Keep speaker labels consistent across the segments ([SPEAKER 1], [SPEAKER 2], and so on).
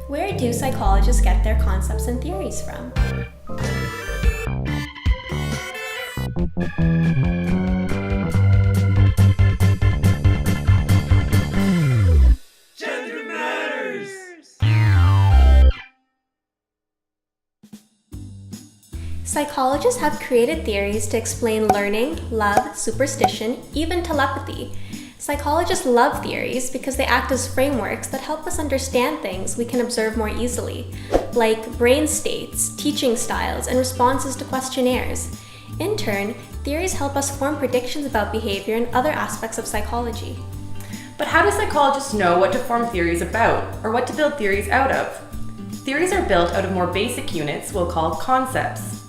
[SPEAKER 1] Where do psychologists get their concepts and theories from?
[SPEAKER 2] Gender matters!
[SPEAKER 1] Psychologists have created theories to explain learning, love, superstition, even telepathy. Psychologists love theories because they act as frameworks that help us understand things we can observe more easily, like brain states, teaching styles, and responses to questionnaires. In turn, theories help us form predictions about behavior and other aspects of psychology.
[SPEAKER 3] But how do psychologists know what to form theories about, or what to build theories out of? Theories are built out of more basic units we'll call concepts.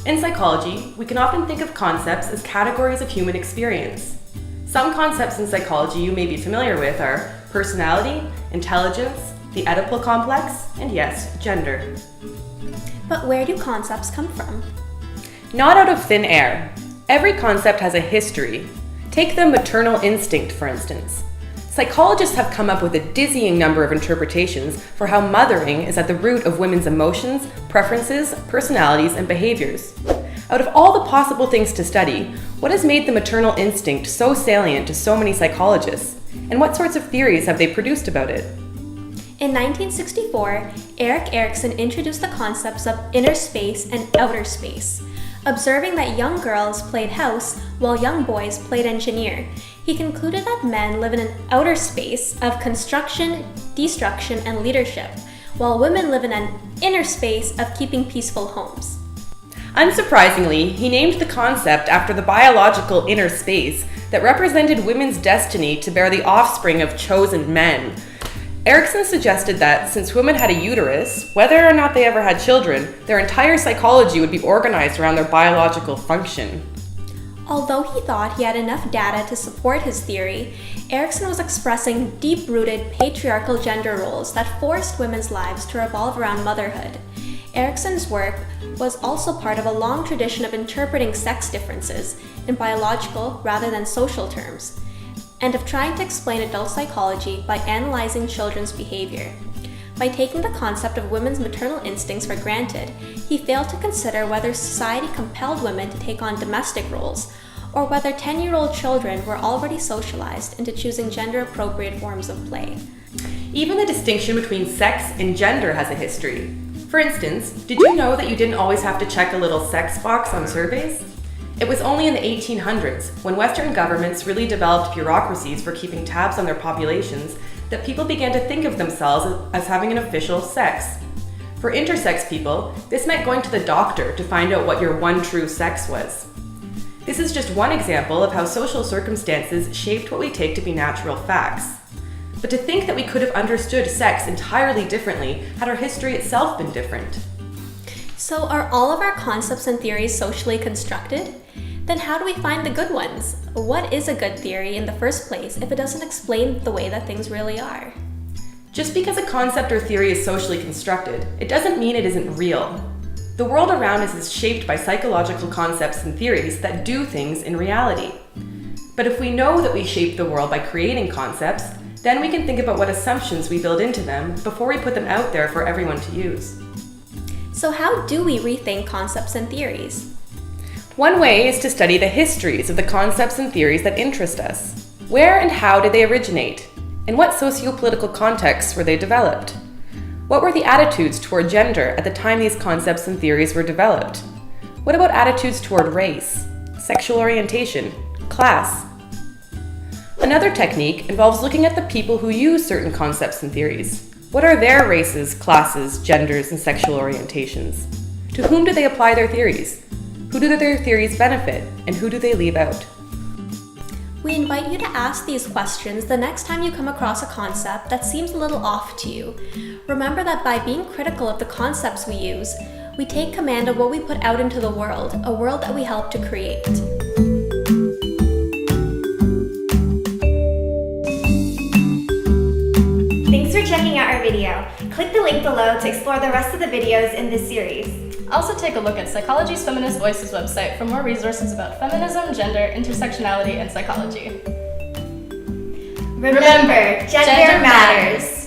[SPEAKER 3] In psychology, we can often think of concepts as categories of human experience. Some concepts in psychology you may be familiar with are personality, intelligence, the Oedipal complex, and yes, gender.
[SPEAKER 1] But where do concepts come from?
[SPEAKER 3] Not out of thin air. Every concept has a history. Take the maternal instinct, for instance. Psychologists have come up with a dizzying number of interpretations for how mothering is at the root of women's emotions, preferences, personalities, and behaviors. Out of all the possible things to study, what has made the maternal instinct so salient to so many psychologists? And what sorts of theories have they produced about it?
[SPEAKER 1] In 1964, Erik Erikson introduced the concepts of inner space and outer space. Observing that young girls played house while young boys played engineer, he concluded that men live in an outer space of construction, destruction, and leadership, while women live in an inner space of keeping peaceful homes.
[SPEAKER 3] Unsurprisingly, he named the concept after the biological inner space that represented women's destiny to bear the offspring of chosen men. Erikson suggested that since women had a uterus, whether or not they ever had children, their entire psychology would be organized around their biological function.
[SPEAKER 1] Although he thought he had enough data to support his theory, Erikson was expressing deep-rooted patriarchal gender roles that forced women's lives to revolve around motherhood. Erikson's work was also part of a long tradition of interpreting sex differences in biological rather than social terms, and of trying to explain adult psychology by analyzing children's behavior. By taking the concept of women's maternal instincts for granted, he failed to consider whether society compelled women to take on domestic roles, or whether 10-year-old children were already socialized into choosing gender-appropriate forms of play.
[SPEAKER 3] Even the distinction between sex and gender has a history. For instance, did you know that you didn't always have to check a little sex box on surveys? It was only in the 1800s, when Western governments really developed bureaucracies for keeping tabs on their populations, that people began to think of themselves as having an official sex. For intersex people, this meant going to the doctor to find out what your one true sex was. This is just one example of how social circumstances shaped what we take to be natural facts. But to think that we could have understood sex entirely differently had our history itself been different.
[SPEAKER 1] So are all of our concepts and theories socially constructed? Then how do we find the good ones? What is a good theory in the first place if it doesn't explain the way that things really are?
[SPEAKER 3] Just because a concept or theory is socially constructed, it doesn't mean it isn't real. The world around us is shaped by psychological concepts and theories that do things in reality. But if we know that we shape the world by creating concepts, then we can think about what assumptions we build into them before we put them out there for everyone to use.
[SPEAKER 1] So how do we rethink concepts and theories?
[SPEAKER 3] One way is to study the histories of the concepts and theories that interest us. Where and how did they originate? In what socio-political contexts were they developed? What were the attitudes toward gender at the time these concepts and theories were developed? What about attitudes toward race, sexual orientation, class? Another technique involves looking at the people who use certain concepts and theories. What are their races, classes, genders, and sexual orientations? To whom do they apply their theories? Who do their theories benefit, and who do they leave out?
[SPEAKER 1] We invite you to ask these questions the next time you come across a concept that seems a little off to you. Remember that by being critical of the concepts we use, we take command of what we put out into the world, a world that we help to create.
[SPEAKER 4] Thanks for checking out our video. Click the link below to explore the rest of the videos in this series.
[SPEAKER 5] Also take a look at Psychology's Feminist Voices website for more resources about feminism, gender, intersectionality, and psychology.
[SPEAKER 4] Remember, gender matters.